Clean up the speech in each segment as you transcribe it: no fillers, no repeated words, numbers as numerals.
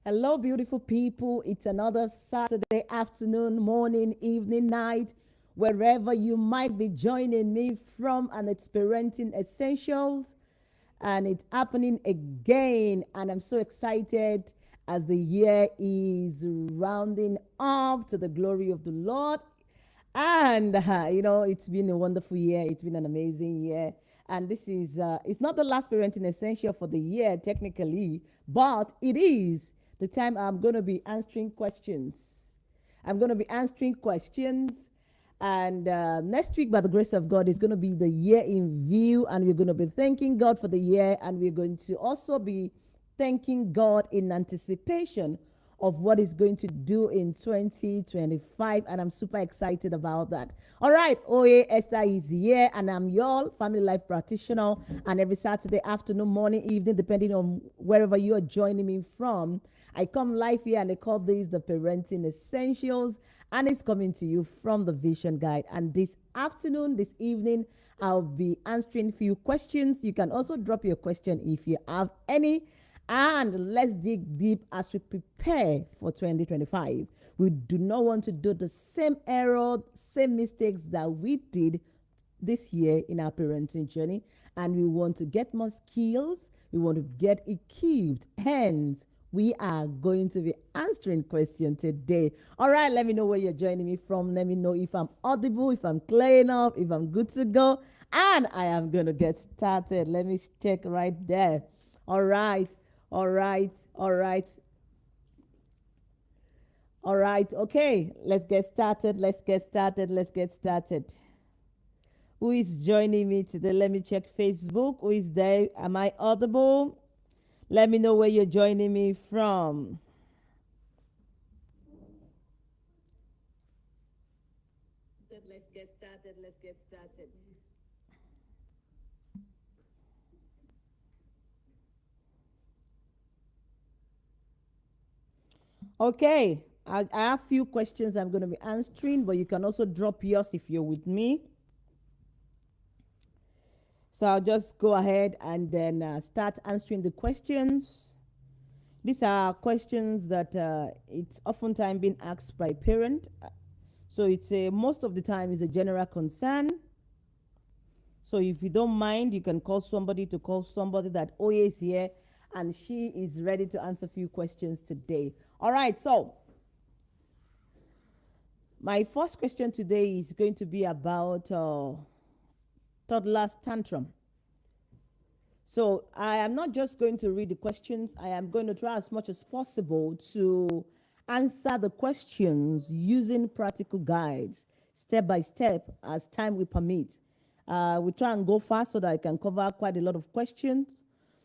Hello, beautiful people. It's another Saturday afternoon, morning, evening, night, wherever you might be joining me from, and it's Parenting Essentials. And it's happening again. And I'm so excited as the year is rounding off to the glory of the Lord. And it's been a wonderful year. It's been an amazing year. And this is it's not the last parenting essential for the year technically, but it is the time I'm going to be answering questions. I'm going to be answering questions. And next week, by the grace of God, is going to be the year in view. And we're going to be thanking God for the year. And we're going to also be thanking God in anticipation of what He's going to do in 2025. And I'm super excited about that. All right, Oye Esther is here, and I'm your family life practitioner. And every Saturday afternoon, morning, evening, depending on wherever you are joining me from, I come live here and I call these the Parenting Essentials. And it's coming to you from the Vision Guide. And this afternoon, this evening, I'll be answering few questions. You can also drop your question if you have any. And let's dig deep as we prepare for 2025. We do not want to do the same error, same mistakes that we did this year in our parenting journey. And we want to get more skills. We want to get equipped. Hence, we are going to be answering questions today. All right, let me know where you're joining me from. Let me know if I'm audible, if I'm clear enough, if I'm good to go. And I am going to get started. Let me check right there. All right, all right, all right, all right. Okay, let's get started. Let's get started. Let's get started. Who is joining me today? Let me check Facebook. Who is there? Am I audible? Let me know where you're joining me from. Let's get started. Let's get started. Okay, I have a few questions I'm going to be answering, but you can also drop yours if you're with me. So I'll just go ahead and then start answering the questions. These are questions that it's oftentimes been asked by parent. So it's a most of the time is a general concern. So if you don't mind, you can call somebody that Oye is here, and she is ready to answer a few questions today. All right, so my first question today is going to be about toddler's tantrum. So I am not just going to read the questions. I am going to try as much as possible to answer the questions using practical guides, step by step, as time will permit. We try and go fast so that I can cover quite a lot of questions.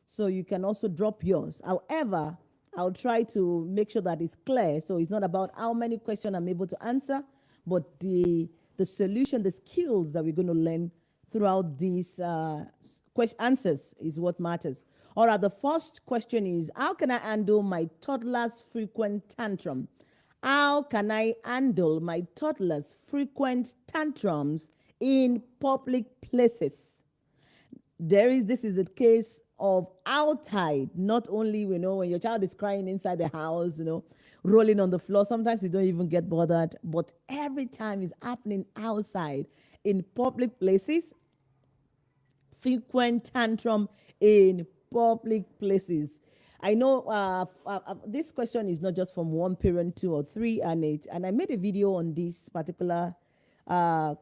So you can also drop yours. However, I'll try to make sure that it's clear. So it's not about how many questions I'm able to answer, but the solution, the skills that we're going to learn throughout these answers is what matters. All right, the first question is, how can I handle my toddler's frequent tantrum? How can I handle my toddler's frequent tantrums in public places? This is a case of outside, not only, when your child is crying inside the house, rolling on the floor. Sometimes you don't even get bothered, but every time it's happening outside in public places, frequent tantrum in public places. I know this question is not just from one parent, two or three, and I made a video on this particular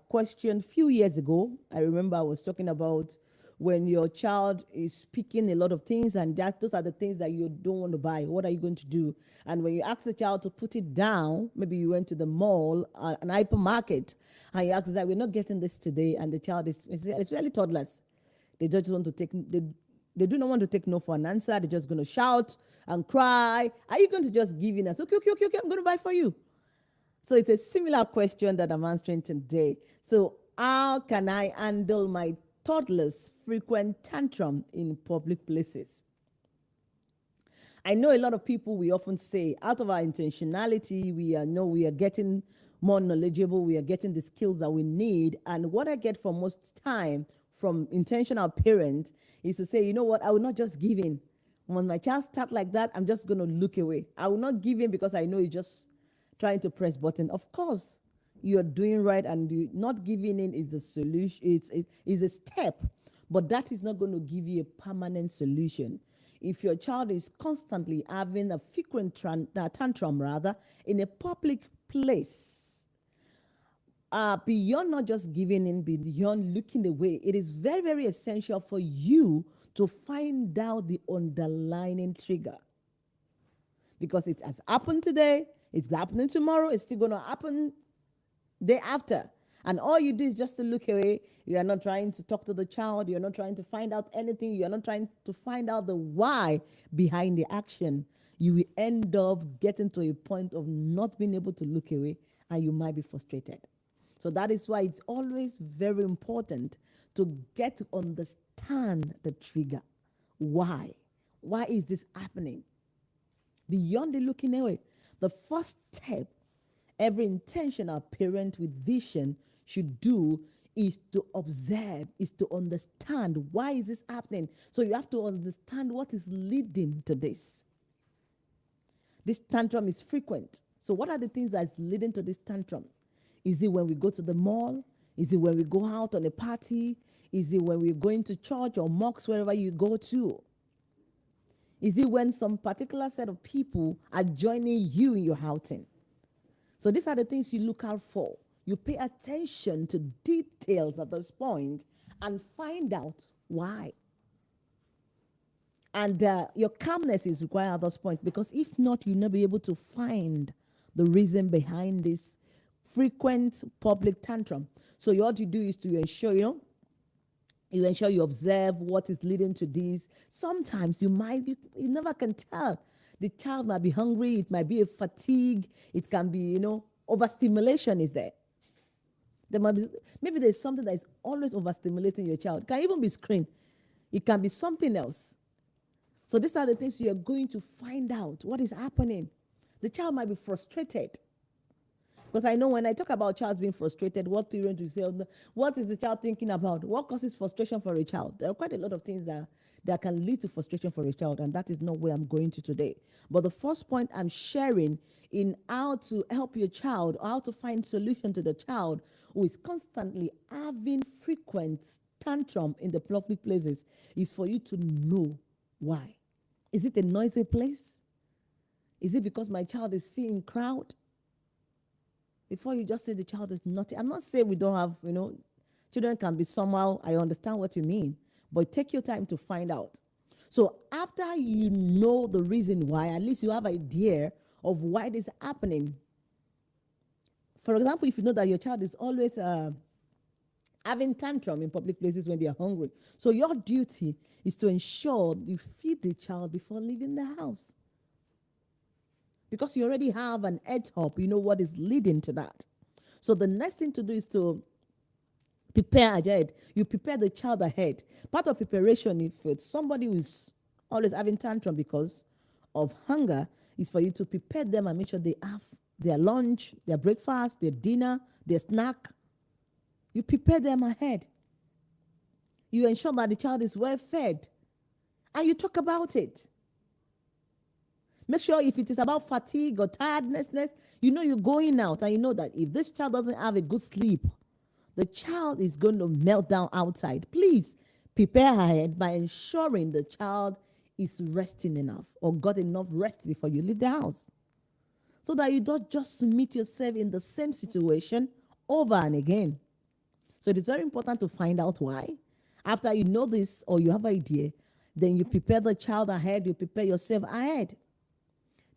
question a few years ago. I remember I was talking about when your child is speaking a lot of things, and those are the things that you don't want to buy. What are you going to do? And when you ask the child to put it down, maybe you went to the mall, an hypermarket, and you ask that we're not getting this today, and the child is, especially toddlers, they just want to take, they do not want to take no for an answer. They're just going to shout and cry. Are you going to just give in us? Okay, okay, okay, okay, I'm going to buy for you. So it's a similar question that I'm answering today. So how can I handle my toddler's frequent tantrum in public places? I know a lot of people, we often say, out of our intentionality, we are getting more knowledgeable, we are getting the skills that we need. And what I get for most time from intentional parents is to say, you know what, I will not just give in. When my child start like that, I'm just going to look away. I will not give in because I know he's just trying to press button. Of course, you're doing right, and not giving in is a solution. It is a step, but that is not going to give you a permanent solution. If your child is constantly having a frequent tantrum, rather, in a public place, beyond not just giving in, beyond looking away, it is very, very essential for you to find out the underlying trigger. Because it has happened today, it's happening tomorrow, it's still going to happen day after. And all you do is just to look away. You are not trying to talk to the child. You're not trying to find out anything. You're not trying to find out the why behind the action. You will end up getting to a point of not being able to look away, and you might be frustrated. So that is why it's always very important to get to understand the trigger. Why? Why is this happening? Beyond the looking away, the first step every intentional parent with vision should do is to observe, is to understand why is this happening. So you have to understand what is leading to this. This tantrum is frequent. So what are the things that is leading to this tantrum? Is it when we go to the mall? Is it when we go out on a party? Is it when we're going to church or mosques, wherever you go to? Is it when some particular set of people are joining you in your outing? So these are the things you look out for. You pay attention to details at this point and find out why. And your calmness is required at this point, because if not, you'll not be able to find the reason behind this frequent public tantrum. So what you do is to ensure, you ensure you observe what is leading to this. Sometimes you never can tell. The child might be hungry. It might be a fatigue. It can be, overstimulation is there. Maybe there's something that is always overstimulating your child. It can even be screen. It can be something else. So these are the things you are going to find out what is happening. The child might be frustrated. Because I know when I talk about child being frustrated, what parents will say, what is the child thinking about? What causes frustration for a child? There are quite a lot of things that can lead to frustration for a child, and that is not where I'm going to today. But the first point I'm sharing in how to help your child, or how to find solution to the child who is constantly having frequent tantrum in the public places, is for you to know why. Is it a noisy place? Is it because my child is seeing crowd? Before you just say the child is naughty. I'm not saying we don't have, children can be somehow, I understand what you mean, but take your time to find out. So after you know the reason why, at least you have an idea of why this is happening. For example, if you know that your child is always having tantrum in public places when they are hungry, so your duty is to ensure you feed the child before leaving the house. Because you already have an heads up, you know what is leading to that. So the next thing to do is to prepare ahead. You prepare the child ahead. Part of preparation, if it's somebody who is always having tantrum because of hunger, is for you to prepare them and make sure they have their lunch, their breakfast, their dinner, their snack. You prepare them ahead. You ensure that the child is well fed. And you talk about it. Make sure if it is about fatigue or tiredness, you're going out, and you know that if this child doesn't have a good sleep, the child is going to melt down outside. Please prepare ahead by ensuring the child is resting enough or got enough rest before you leave the house, so that you don't just meet yourself in the same situation over and again. So it is very important to find out why. After you know this or you have an idea, then you prepare the child ahead, you prepare yourself ahead.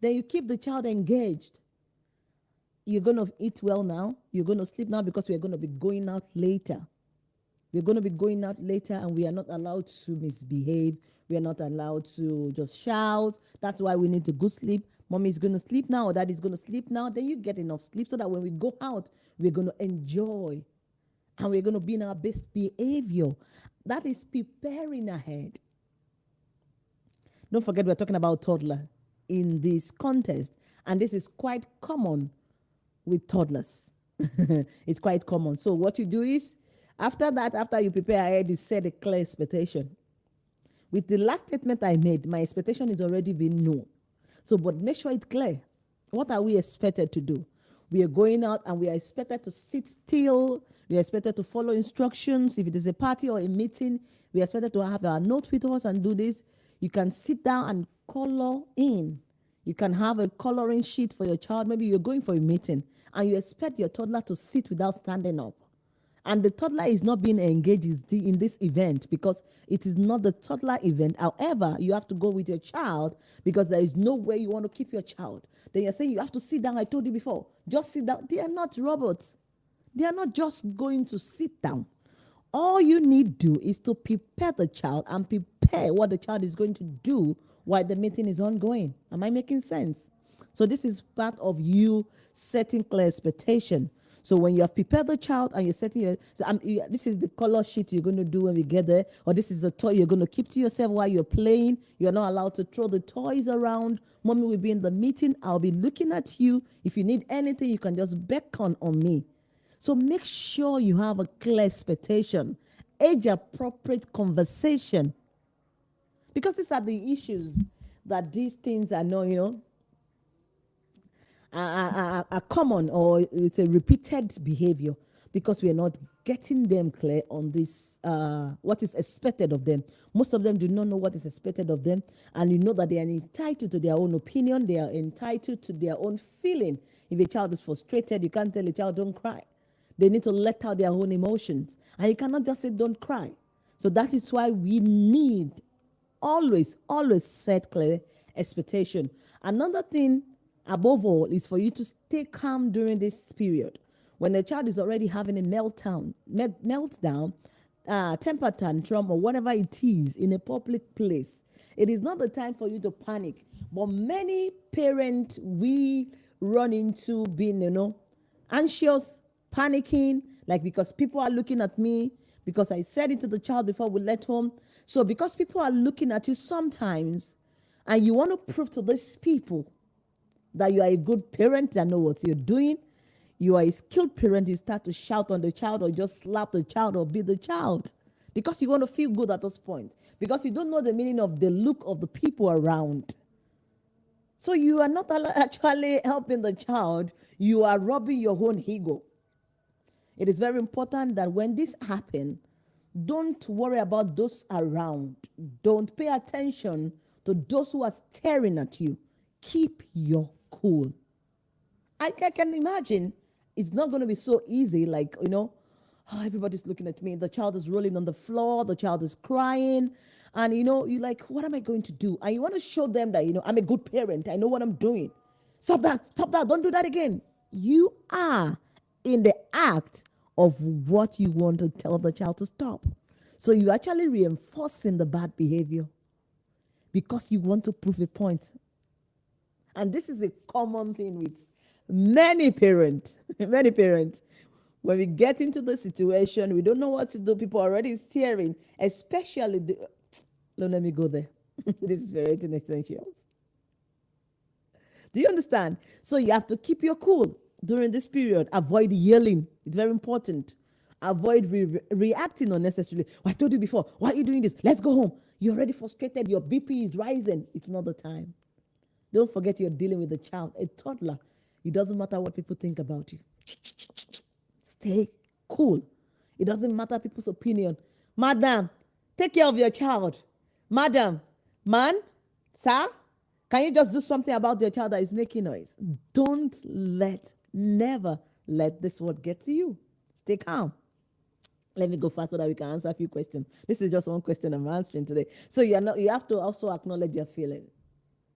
Then you keep the child engaged. You're going to eat well now. You're going to sleep now, because we're going to be going out later. We're going to be going out later, and we are not allowed to misbehave. We are not allowed to just shout. That's why we need to go sleep. Mommy is going to sleep now, or Dad is going to sleep now. Then you get enough sleep so that when we go out, we're going to enjoy, and we're going to be in our best behavior. That is preparing ahead. Don't forget, we're talking about toddler in this context, and this is quite common with toddlers. It's quite common. So what you do is, after you prepare ahead, you set a clear expectation. With the last statement I made, my expectation is already being known. So, but make sure it's clear. What are we expected to do? We are going out and we are expected to sit still. We are expected to follow instructions. If it is a party or a meeting, we are expected to have our note with us and do this. You can sit down and color in. You can have a coloring sheet for your child. Maybe you're going for a meeting and you expect your toddler to sit without standing up. And the toddler is not being engaged in this event because it is not the toddler event. However, you have to go with your child because there is no way you want to keep your child. Then you're saying you have to sit down. I told you before, just sit down. They are not robots. They are not just going to sit down. All you need to do is to prepare the child and prepare what the child is going to do while the meeting is ongoing. Am I making sense? So this is part of you setting clear expectation. So when you have prepared the child and you're setting this is the color sheet you're going to do when we get there, or this is the toy you're going to keep to yourself while you're playing. You're not allowed to throw the toys around. Mommy will be in the meeting. I'll be looking at you. If you need anything, you can just beckon on me. So make sure you have a clear expectation, age-appropriate conversation, because these are the issues that these things are not, are common, or it's a repeated behavior because we are not getting them clear on this, what is expected of them. Most of them do not know what is expected of them, and you know that they are entitled to their own opinion. They are entitled to their own feeling. If a child is frustrated, you can't tell a child, don't cry. They need to let out their own emotions, and you cannot just say, don't cry. So that is why we need always set clear expectation. Another thing above all is for you to stay calm during this period. When a child is already having a meltdown, temper tantrum, or whatever it is in a public place, it is not the time for you to panic. But many parents, we run into being, anxious, panicking, like because people are looking at me, because I said it to the child before we left home. So because people are looking at you sometimes, and you want to prove to these people that you are a good parent that know what you're doing, you are a skilled parent, you start to shout on the child or just slap the child or beat the child because you want to feel good at this point, because you don't know the meaning of the look of the people around. So you are not actually helping the child, you are robbing your own ego. It is very important that when this happens, don't worry about those around. Don't pay attention to those who are staring at you. Keep your cool. I can imagine it's not going to be so easy, like, everybody's looking at me. The child is rolling on the floor. The child is crying. And, you're like, what am I going to do? And you want to show them that, I'm a good parent. I know what I'm doing. Stop that. Don't do that again. You are in the act of what you want to tell the child to stop. So you're actually reinforcing the bad behavior because you want to prove a point. And this is a common thing with many parents. Many parents. When we get into the situation, we don't know what to do. People are already steering, especially let me go there. This is very essential. Do you understand? So you have to keep your cool during this period. Avoid yelling. It's very important. Avoid reacting unnecessarily. I told you before. Why are you doing this? Let's go home. You're already frustrated. Your BP is rising. It's not the time. Don't forget you're dealing with a child, a toddler. It doesn't matter what people think about you. Stay cool. It doesn't matter people's opinion. Madam, take care of your child. Madam, man, sir, can you just do something about your child that is making noise? Never let this word get to you. Stay calm. Let me go fast so that we can answer a few questions. This is just one question I'm answering today. So you have to also acknowledge your feeling.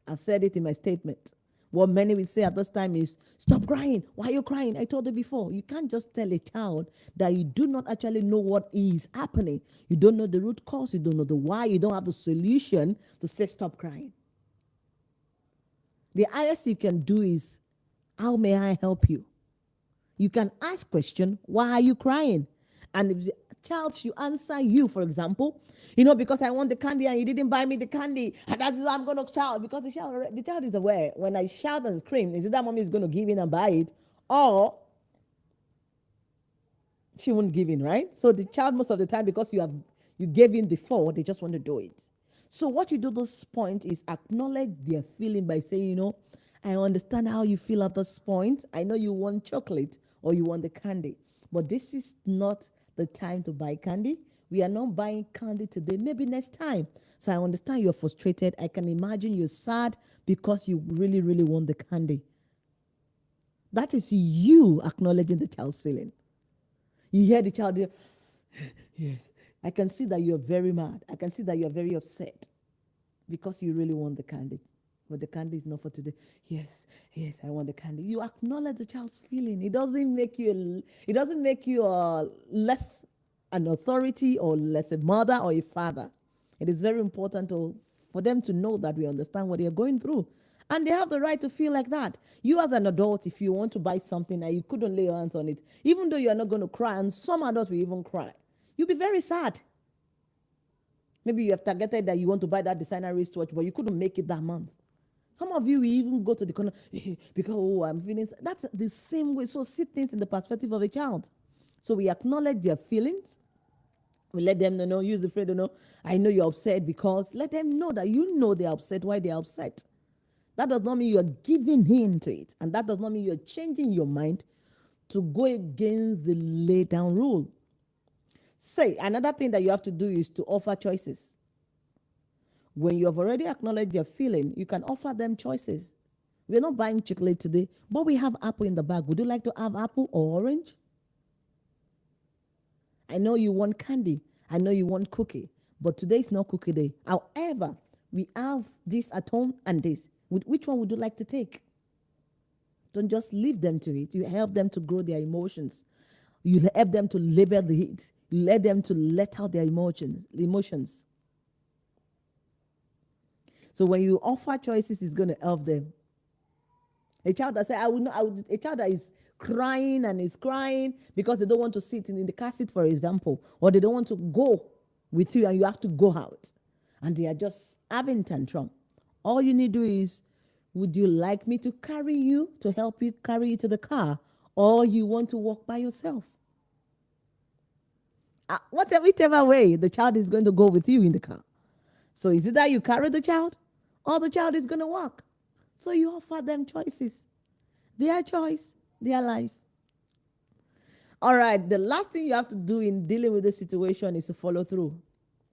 I've said it in my statement. What many will say at this time is, stop crying. Why are you crying? I told you before. You can't just tell a child that you do not actually know what is happening. You don't know the root cause. You don't know the why. You don't have the solution to say, stop crying. The highest you can do is, how may I help you? You can ask question, why are you crying? And if the child should answer you, for example, because I want the candy and you didn't buy me the candy, and that's why I'm going to shout, because the child is aware. When I shout and scream, is it that mommy is going to give in and buy it, or she won't give in, right? So the child, most of the time, because you gave in before, they just want to do it. So what you do at this point is acknowledge their feeling by saying, I understand how you feel at this point. I know you want chocolate or you want the candy, but this is not the time to buy candy. We are not buying candy today, maybe next time. So I understand you're frustrated. I can imagine you're sad because you really, really want the candy. That is you acknowledging the child's feeling. You hear the child, yes, I can see that you're very mad. I can see that you're very upset because you really want the candy. But the candy is not for today. Yes, yes, I want the candy. You acknowledge the child's feeling. It doesn't make you less an authority or less a mother or a father. It is very important for them to know that we understand what they are going through. And they have the right to feel like that. You as an adult, if you want to buy something and you couldn't lay your hands on it, even though you're not going to cry, and some adults will even cry, you'll be very sad. Maybe you have targeted that you want to buy that designer wristwatch, but you couldn't make it that month. Some of you will even go to the corner because, I'm feeling. That's the same way. So see things in the perspective of a child. So we acknowledge their feelings. We let them know, use the phrase, I know you're upset, because let them know that you know they're upset, why they're upset. That does not mean you're giving in to it. And that does not mean you're changing your mind to go against the laid down rule. Say, another thing that you have to do is to offer choices. When you have already acknowledged your feeling, you can offer them choices. We're not buying chocolate today, but we have apple in the bag. Would you like to have apple or orange? I know you want candy. I know you want cookie, but today is not cookie day. However, we have this at home and this. Which one would you like to take? Don't just leave them to it. You help them to grow their emotions. You help them to label the heat. You let them to let out their emotions. So when you offer choices, it's going to help them. A child that say, a child that is crying and is crying because they don't want to sit in the car seat, for example, or they don't want to go with you and you have to go out, and they are just having tantrum. All you need to do is, would you like me to carry you, to help you carry you to the car, or you want to walk by yourself? Whichever way, the child is going to go with you in the car. So is it that you carry the child or the child is going to walk? So you offer them choices. Their choice, their life. All right, the last thing you have to do in dealing with the situation is to follow through.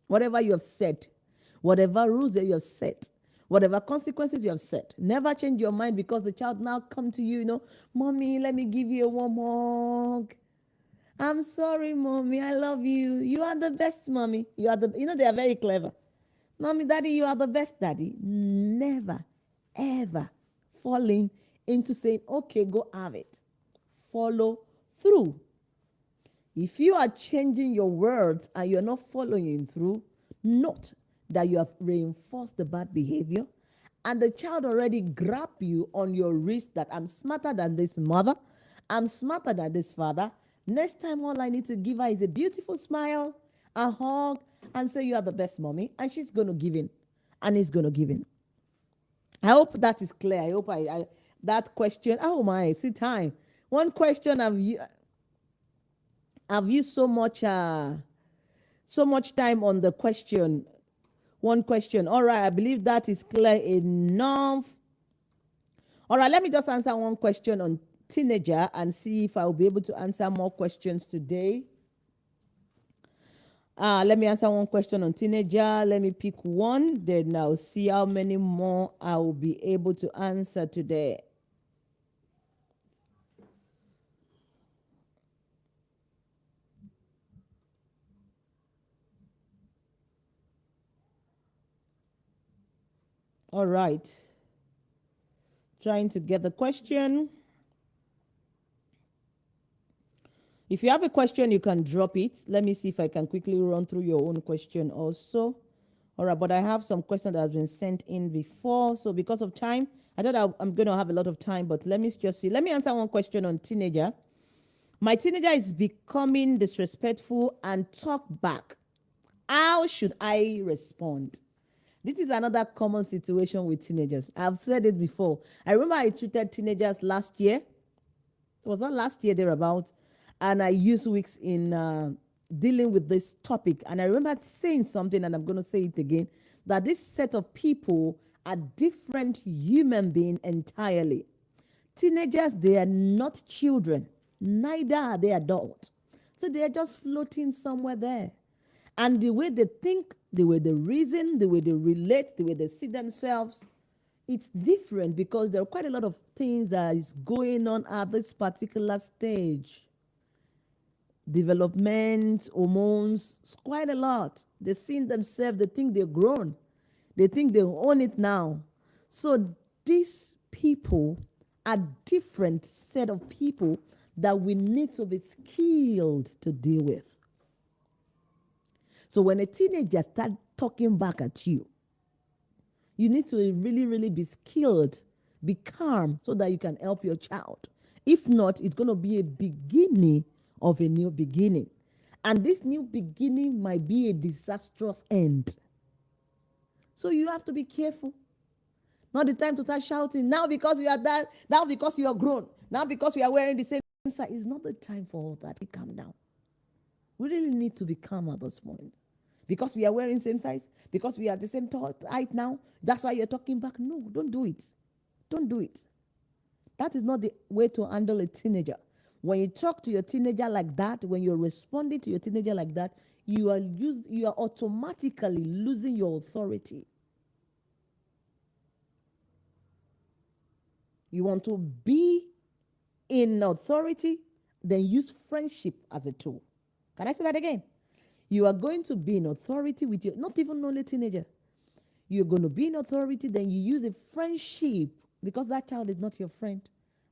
Whatever you have said, whatever rules that you have set, whatever consequences you have set, never change your mind because the child now come to you, Mommy, let me give you a warm hug. I'm sorry, Mommy, I love you. You are the best, Mommy. You are they are very clever. Mommy, Daddy, you are the best, Daddy. Never, ever falling into saying, okay, go have it. Follow through. If you are changing your words and you're not following through, note that you have reinforced the bad behavior, and the child already grabbed you on your wrist that I'm smarter than this mother, I'm smarter than this father. Next time, all I need to give her is a beautiful smile, a hug, and say you are the best, Mommy, and she's going to give in, and he's going to give in. I hope that is clear. I hope that question. Oh my, see time. One question I've used so much time on the question. One question. All right, I believe that is clear enough. All right, let me just answer one question on teenager and see if I'll be able to answer more questions today. Let me answer one question on teenager. Let me pick one, then I'll see how many more I will be able to answer today. All right. Trying to get the question. If you have a question, you can drop it. Let me see if I can quickly run through your own question also. All right, but I have some question that has been sent in before. So because of time, I thought I'm going to have a lot of time, but let me just see. Let me answer one question on teenager. My teenager is becoming disrespectful and talk back. How should I respond? This is another common situation with teenagers. I've said it before. I remember I treated teenagers last year. Was that last year thereabout? And I used weeks in dealing with this topic. And I remember saying something, and I'm going to say it again, that this set of people are different human beings entirely. Teenagers, they are not children, neither are they adults. So they are just floating somewhere there. And the way they think, the way they reason, the way they relate, the way they see themselves, it's different because there are quite a lot of things that is going on at this particular stage. Development, hormones, it's quite a lot. They see in themselves, they think they're grown. They think they own it now. So these people are different set of people that we need to be skilled to deal with. So when a teenager starts talking back at you, you need to really, really be skilled, be calm so that you can help your child. If not, it's going to be a beginning of a new beginning. And this new beginning might be a disastrous end. So you have to be careful. Not the time to start shouting, now because you are that, now because you are grown, now because we are wearing the same size. It's not the time for all that. Calm down. We really need to be calm at this point. Because we are wearing same size, because we are the same height now, that's why you're talking back. No, don't do it. Don't do it. That is not the way to handle a teenager. When you talk to your teenager like that, when you're responding to your teenager like that, you are automatically losing your authority. You want to be in authority, then use friendship as a tool. Can I say that again? You are going to be in authority with your, not even only teenager. You're going to be in authority, then you use a friendship because that child is not your friend,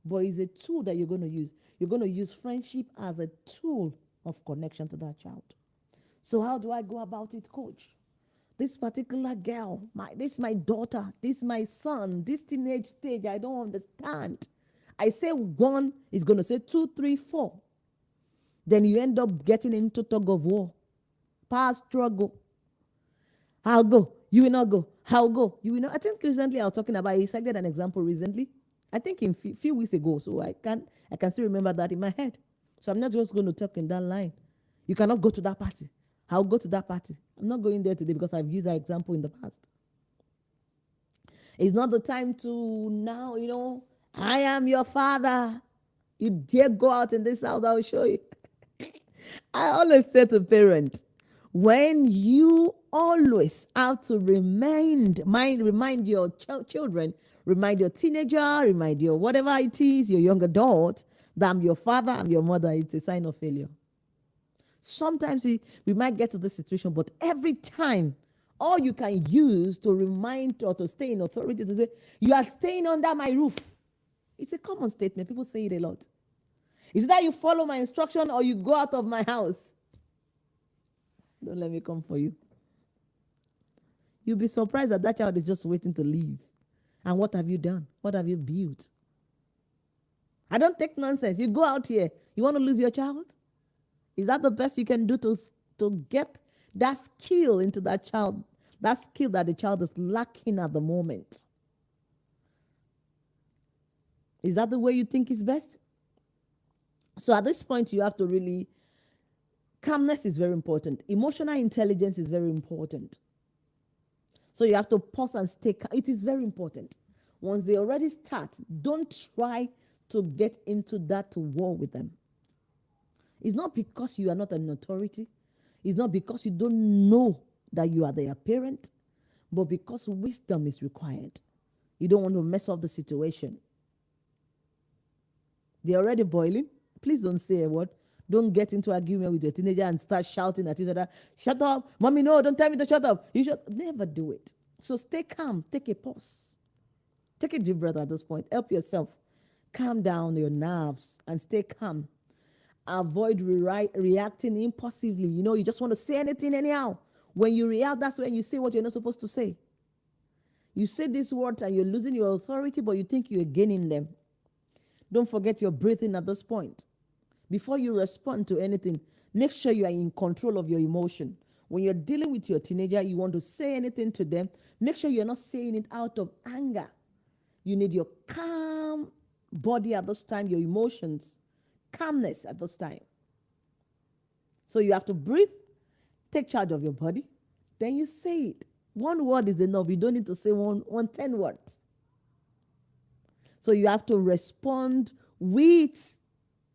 but is a tool that you're going to use. You're going to use friendship as a tool of connection to that child. So how do I go about it, coach? This particular girl, this is my daughter, this is my son, this teenage stage, I don't understand. I say one, is going to say 2, 3, 4. Then you end up getting into tug of war. Power struggle. I'll go. You will not go. I'll go. You will not. I think recently I was talking about, I cited an example recently. I think in few weeks ago. So I can still remember that in my head. So I'm not just going to talk in that line. You cannot go to that party. I'll go to that party. I'm not going there today because I've used that example in the past. It's not the time to now, I am your father. You dare go out in this house, I'll show you. I always say to parents, when you always have to remind your children, remind your teenager, remind your whatever it is, your young adult, that I'm your father, I'm your mother, it's a sign of failure. Sometimes we might get to this situation, but every time, all you can use to remind or to stay in authority to say, you are staying under my roof. It's a common statement. People say it a lot. Is it that you follow my instruction or you go out of my house? Don't let me come for you. You'll be surprised that child is just waiting to leave. And what have you done? What have you built? I don't take nonsense. You go out here. You want to lose your child? Is that the best you can do to get that skill into that child? That skill that the child is lacking at the moment. Is that the way you think is best? So at this point, you have to really, calmness is very important. Emotional intelligence is very important. So you have to pause and stay calm. It is very important. Once they already start, don't try to get into that war with them. It's not because you are not an authority. It's not because you don't know that you are their parent, but because wisdom is required. You don't want to mess up the situation. They're already boiling. Please don't say a word. Don't get into argument with your teenager and start shouting at each other. Shut up. Mommy, no, don't tell me to shut up. You should never do it. So stay calm. Take a pause. Take a deep breath at this point. Help yourself. Calm down your nerves and stay calm. Avoid reacting impulsively. You just want to say anything anyhow. When you react, that's when you say what you're not supposed to say. You say these words and you're losing your authority, but you think you're gaining them. Don't forget your breathing at this point. Before you respond to anything, make sure you are in control of your emotion. When you're dealing with your teenager, you want to say anything to them, make sure you're not saying it out of anger. You need your calm body at this time, your emotions, calmness at this time. So you have to breathe, take charge of your body, then you say it. One word is enough. You don't need to say 10 words. So you have to respond with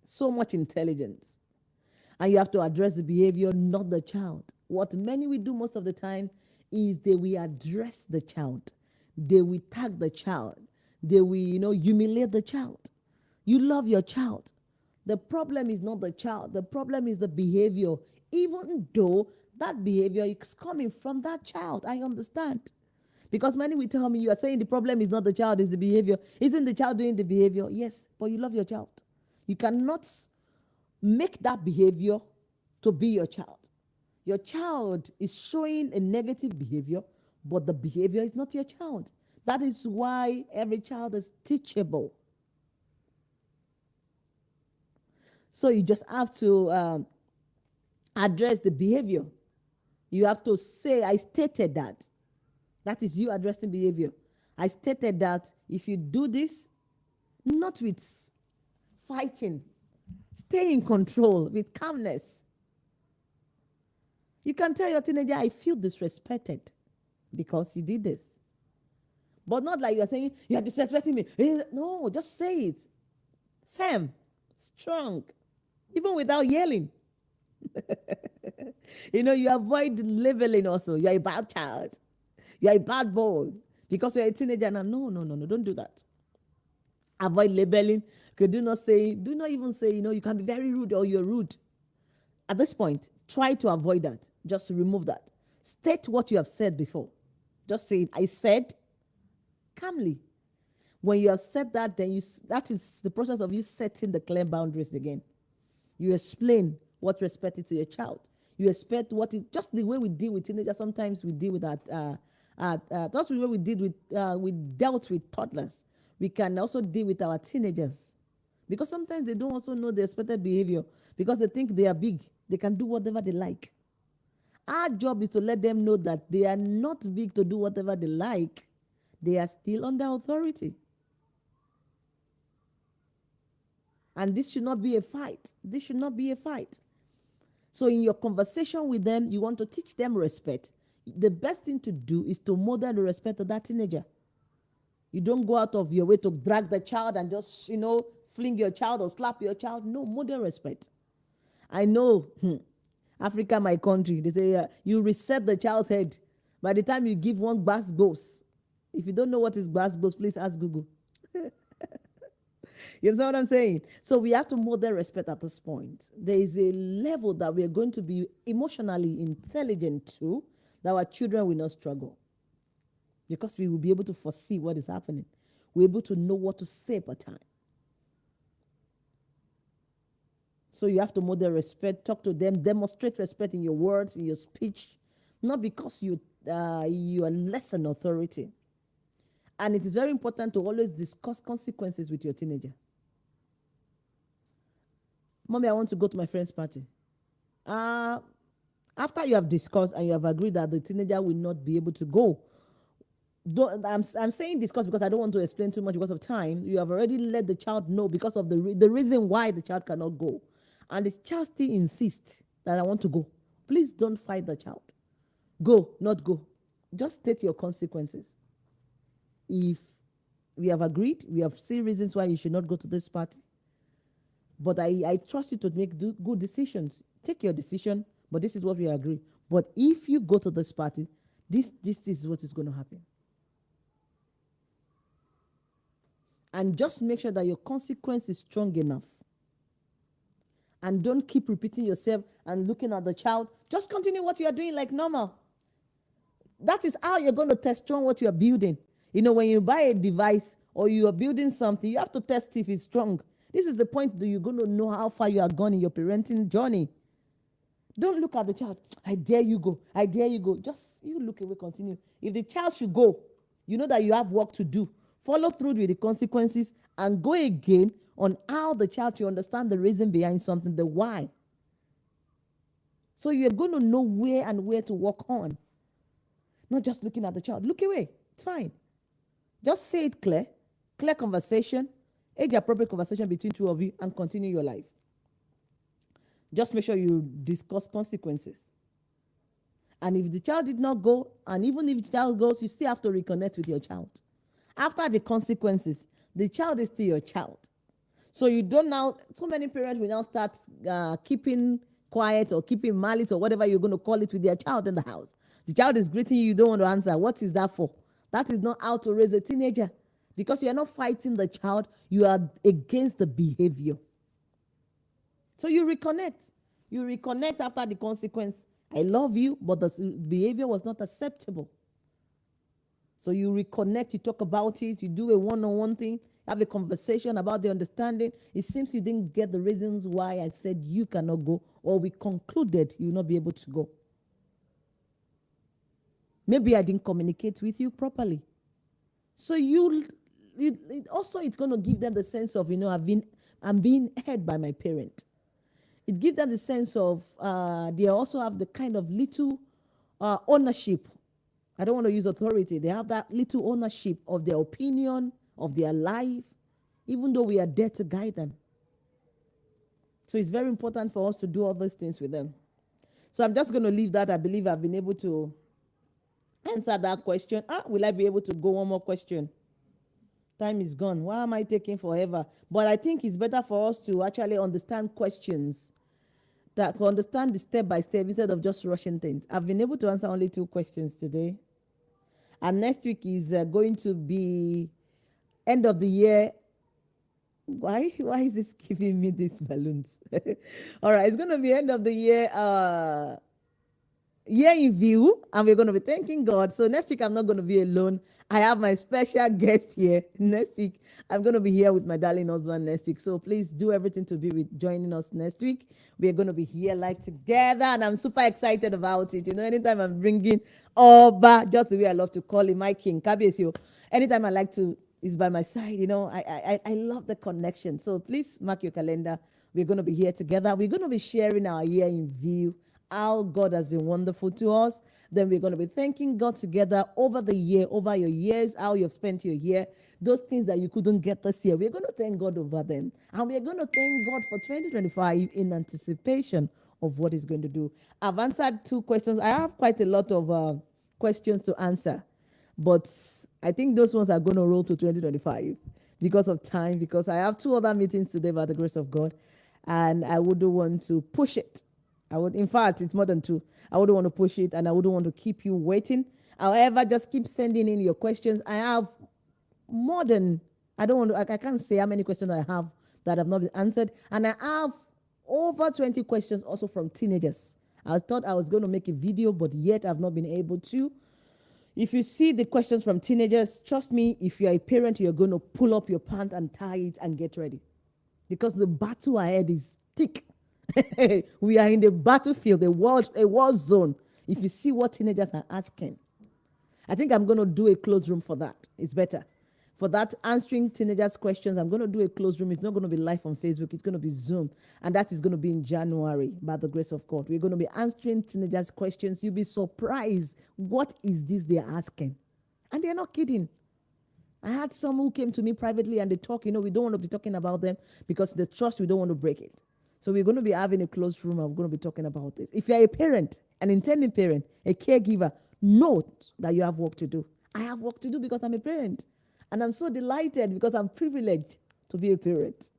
so much intelligence. And you have to address the behavior, not the child. What many will do most of the time is they will address the child. They will tag the child. They will, humiliate the child. You love your child. The problem is not the child. The problem is the behavior. Even though that behavior is coming from that child, I understand. Because many will tell me, you are saying the problem is not the child, it's the behavior. Isn't the child doing the behavior? Yes, but you love your child. You cannot make that behavior to be your child. Your child is showing a negative behavior, but the behavior is not your child. That is why every child is teachable. So you just have to address the behavior. You have to say, I stated that. That is you addressing behavior. I stated that if you do this, not with fighting, stay in control with calmness. You can tell your teenager, I feel disrespected because you did this. But not like you're saying, you're disrespecting me. No, just say it. Firm, strong, even without yelling. You avoid labeling also. You're a bad child. You're a bad boy because you're a teenager. Now, no, don't do that. Avoid labeling. Do not even say, you can be very rude or you're rude. At this point, try to avoid that. Just remove that. State what you have said before. Just say it. I said calmly. When you have said that, then that is the process of you setting the clear boundaries again. You explain what respect is to your child. You expect what is just the way we deal with teenagers. Sometimes we deal with that. That's the way we dealt with toddlers. We can also deal with our teenagers because sometimes they don't also know the expected behavior because they think they are big. They can do whatever they like. Our job is to let them know that they are not big to do whatever they like. They are still under authority. And this should not be a fight. This should not be a fight. So in your conversation with them, you want to teach them respect. The best thing to do is to model the respect of that teenager. You don't go out of your way to drag the child and just, fling your child or slap your child. No, model respect. I know, Africa, my country, they say you reset the child's head. By the time you give one bass goes. If you don't know what is bass goes, please ask Google. You know what I'm saying? So we have to model respect at this point. There is a level that we are going to be emotionally intelligent to, that our children will not struggle. Because we will be able to foresee what is happening. We're able to know what to say per time. So you have to model respect, talk to them, demonstrate respect in your words, in your speech, not because you are less than authority. And it is very important to always discuss consequences with your teenager. Mommy, I want to go to my friend's party. After you have discussed and you have agreed that the teenager will not be able to go, I'm saying discuss because I don't want to explain too much because of time. You have already let the child know because of the reason why the child cannot go. And the child still insists that I want to go. Please don't fight the child. Go, not go. Just state your consequences. If we have agreed, we have seen reasons why you should not go to this party. But I trust you to make good decisions. Take your decision, but this is what we agree. But if you go to this party, this is what is going to happen. And just make sure that your consequence is strong enough. And don't keep repeating yourself and looking at the child. Just continue what you are doing like normal. That is how you're going to test strong what you are building. When you buy a device or you are building something, you have to test if it's strong. This is the point that you're going to know how far you are gone in your parenting journey. Don't look at the child. I dare you go. I dare you go. Just you look away, continue. If the child should go, you know that you have work to do. Follow through with the consequences and go again on how the child should understand the reason behind something, the why. So you're going to know where to work on. Not just looking at the child. Look away. It's fine. Just say it clear conversation, age-appropriate conversation between two of you, and continue your life. Just make sure you discuss consequences. And if the child did not go, and even if the child goes, you still have to reconnect with your child. After the consequences, the child is still your child. So you don't now, so many parents will now start keeping quiet or keeping malice or whatever you're going to call it with their child in the house. The child is greeting you, you don't want to answer. What is that for? That is not how to raise a teenager. Because you are not fighting the child, you are against the behavior. So you reconnect. You reconnect after the consequence. I love you, but the behavior was not acceptable. So you reconnect, you talk about it, you do a one-on-one thing, have a conversation about the understanding. It seems you didn't get the reasons why I said you cannot go, or we concluded you will not be able to go. Maybe I didn't communicate with you properly. So also it's going to give them the sense of, I'm being heard by my parent. It gives them the sense of they also have the kind of little ownership. I don't want to use authority. They have that little ownership of their opinion, of their life, even though we are there to guide them. So it's very important for us to do all these things with them. So I'm just going to leave that. I believe I've been able to answer that question. Will I be able to go one more question? Time is gone. Why am I taking forever? But I think it's better for us to actually understand questions, that understand the step by step instead of just rushing things. I've been able to answer only 2 questions today. And next week is going to be end of the year. Why is this giving me these balloons? All right, it's going to be end of the year in view, and we're going to be thanking God. So next week I'm not going to be alone. I have my special guest here next week. I'm going to be here with my darling husband next week. So please do everything to be with joining us next week. We're going to be here live together, and I'm super excited about it. Anytime I'm bringing Oba, just the way I love to call him, my king, Kabiesio. Anytime I like to, is by my side. I love the connection. So please mark your calendar. We're going to be here together. We're going to be sharing our year in view, how God has been wonderful to us. Then we're going to be thanking God together over the year, over your years, how you've spent your year, those things that you couldn't get this year. We're going to thank God over them. And we're going to thank God for 2025 in anticipation of what He's going to do. I've answered 2 questions. I have quite a lot of questions to answer, but I think those ones are going to roll to 2025 because of time, because I have 2 other meetings today by the grace of God, and I wouldn't want to push it. In fact, it's more than 2. I wouldn't want to push it, and I wouldn't want to keep you waiting. However, just keep sending in your questions. I have more than, I can't say how many questions I have that have not been answered. And I have over 20 questions also from teenagers. I thought I was going to make a video, but yet I've not been able to. If you see the questions from teenagers, trust me, if you're a parent, you're going to pull up your pants and tie it and get ready. Because the battle ahead is thick. We are in the battlefield, a war zone. If you see what teenagers are asking, I think I'm going to do a closed room for that. It's better. For that, answering teenagers' questions, I'm going to do a closed room. It's not going to be live on Facebook. It's going to be Zoom. And that is going to be in January, by the grace of God. We're going to be answering teenagers' questions. You'll be surprised. What is this they're asking? And they're not kidding. I had some who came to me privately and they talk, we don't want to be talking about them because the trust, we don't want to break it. So we're going to be having a closed room. I'm going to be talking about this. If you're a parent, an intending parent, a caregiver, note that you have work to do. I have work to do because I'm a parent. And I'm so delighted because I'm privileged to be a parent.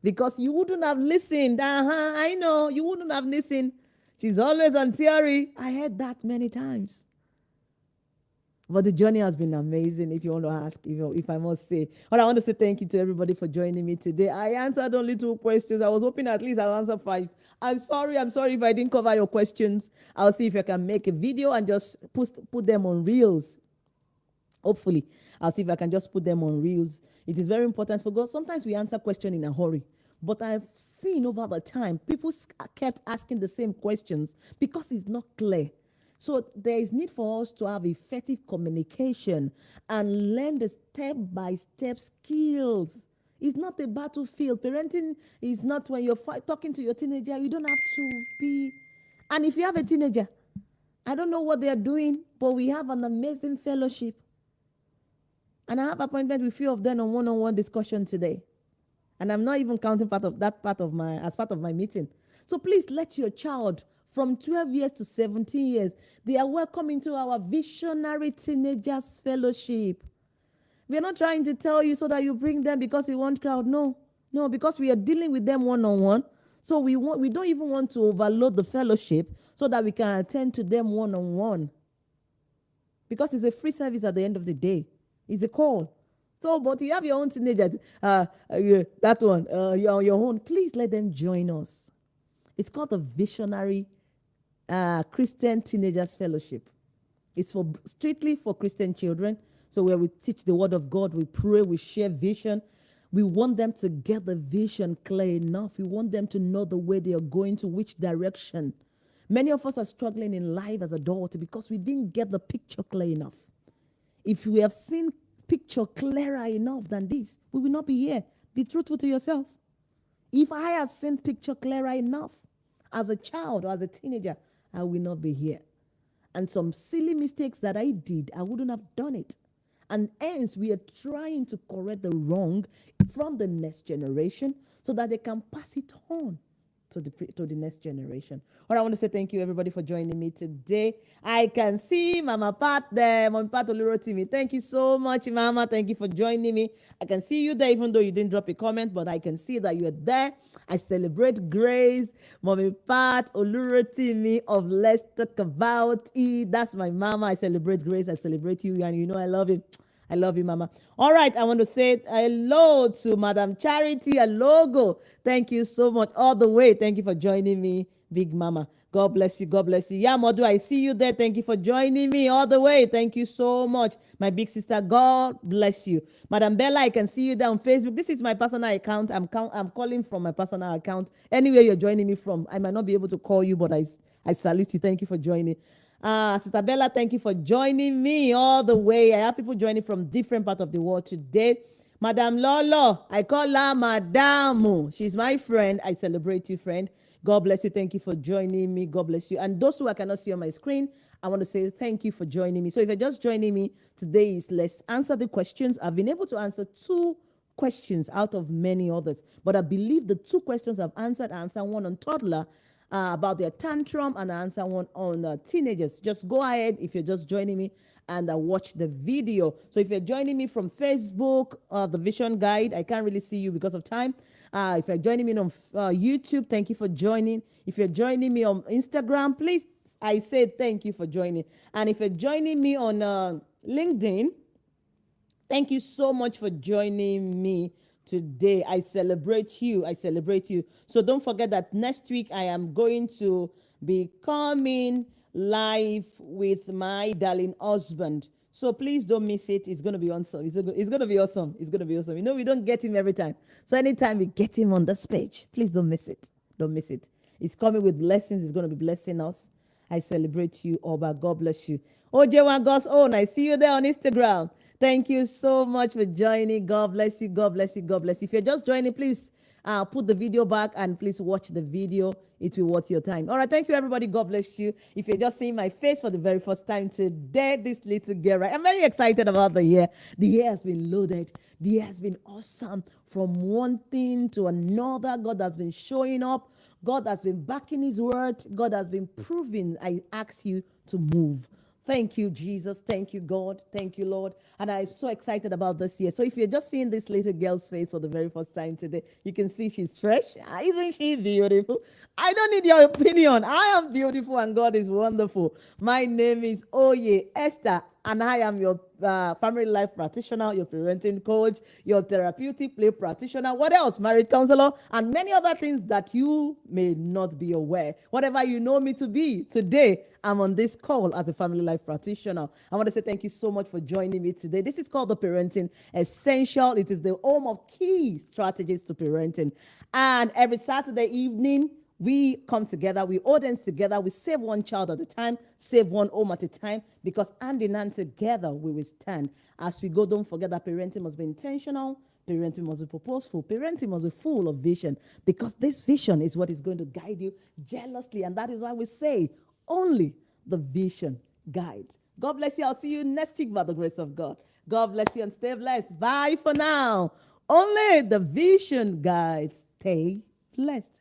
Because you wouldn't have listened. I know. You wouldn't have listened. She's always on theory. I heard that many times. But the journey has been amazing, if you want to ask, if I must say. But I want to say thank you to everybody for joining me today. I answered only 2 questions. I was hoping at least I'll answer 5. I'm sorry if I didn't cover your questions. I'll see if I can make a video and just put them on Reels. Hopefully, I'll see if I can just put them on Reels. It is very important for God. Sometimes we answer questions in a hurry. But I've seen over the time, people kept asking the same questions because it's not clear. So there is need for us to have effective communication and learn the step-by-step skills. It's not a battlefield. Parenting is not when you're talking to your teenager. You don't have to be. And if you have a teenager, I don't know what they're doing, but we have an amazing fellowship. And I have appointment with a few of them on one-on-one discussion today. And I'm not even counting part of my meeting. So please let your child from 12 years to 17 years. They are welcome into our Visionary Teenagers Fellowship. We are not trying to tell you so that you bring them because you want crowd. No, no, because we are dealing with them one-on-one. So we don't even want to overload the fellowship so that we can attend to them one-on-one. Because it's a free service at the end of the day. It's a call. So, but you have your own teenagers, that one, you're on your own. Please let them join us. It's called the Visionary Christian Teenagers Fellowship. It's strictly for Christian children. So where we teach the word of God, we pray, we share vision. We want them to get the vision clear enough. We want them to know the way they are going, to which direction. Many of us are struggling in life as adults because we didn't get the picture clear enough. If we have seen picture clearer enough than this, we will not be here. Be truthful to yourself. If I have seen picture clearer enough as a child or as a teenager, I will not be here. And some silly mistakes that I did, I wouldn't have done it. And hence, we are trying to correct the wrong from the next generation so that they can pass it on to the next generation. All right, I want to say thank you, everybody, for joining me today. I can see Mama Pat there, Mama Pat Olurotimi. Thank you so much, Mama. Thank you for joining me. I can see you there, even though you didn't drop a comment, but I can see that you're there. I celebrate grace. Mama Pat Olurotimi of Let's Talk About It. That's my Mama. I celebrate grace. I celebrate you, and you know I love you. I love you, Mama. All right, I want to say hello to Madam Charity Alogo. Thank you so much all the way. Thank you for joining me, Big Mama. God bless you. God bless you. Yeah, Modu, I see you there. Thank you for joining me all the way. Thank you so much, my big sister. God bless you. Madam Bella, I can see you there on Facebook. This is my personal account. I'm calling from my personal account. Anywhere you're joining me from, I might not be able to call you, but I salute you. Thank you for joining. Sister Bella, thank you for joining me all the way. I have people joining from different parts of the world today. Madam Lolo, I call her Madame. She's my friend. I celebrate you, friend. God bless you. Thank you for joining me. God bless you. And those who I cannot see on my screen, I want to say thank you for joining me. So if you're just joining me, today is Let's Answer the Questions. I've been able to answer 2 questions out of many others. But I believe the 2 questions I've answered, I answered one on toddler, about their tantrum, and I answer one on teenagers. Just go ahead if you're just joining me and watch the video. So if you're joining me from Facebook, the Vision Guide, I can't really see you because of time. If you're joining me on YouTube, thank you for joining. If you're joining me on Instagram, please, I say thank you for joining. And if you're joining me on LinkedIn, thank you so much for joining me today. I celebrate you. I celebrate you. So don't forget that next week I am going to be coming live with my darling husband. So please don't miss it. It's going to be awesome. It's going to be awesome. It's going to be awesome. You know, we don't get him every time. So anytime we get him on this page, please don't miss it. Don't miss it. He's coming with blessings. He's going to be blessing us. I celebrate you, Oba. God bless you. OJ1 God's own. I see you there on Instagram. Thank you so much for joining. God bless you. God bless you. God bless you. If you're just joining, please put the video back and please watch the video. It will worth your time. All right. Thank you, everybody. God bless you. If you're just seeing my face for the very first time today, this little girl, right? I'm very excited about the year. The year has been loaded. The year has been awesome. From one thing to another, God has been showing up. God has been backing his word. God has been proving. I ask you to move. Thank you, Jesus. Thank you, God. Thank you, Lord. And I'm so excited about this year. So if you're just seeing this little girl's face for the very first time today, you can see she's fresh. Isn't she beautiful? I don't need your opinion. I am beautiful and God is wonderful. My name is Oye Esther, and I am your family life practitioner, your parenting coach, your therapeutic play practitioner, what else? Marriage counselor, and many other things that you may not be aware. Whatever you know me to be, today I'm on this call as a family life practitioner. I want to say thank you so much for joining me today. This is called the Parenting Essential. It is the home of key strategies to parenting. And every Saturday evening, we come together, we audience together, we save one child at a time, save one home at a time, because hand in hand together we will stand. As we go, don't forget that parenting must be intentional, parenting must be purposeful, parenting must be full of vision, because this vision is what is going to guide you jealously. And that is why we say only the vision guides. God bless you. I'll see you next week by the grace of God. God bless you and stay blessed. Bye for now. Only the vision guides. Stay blessed.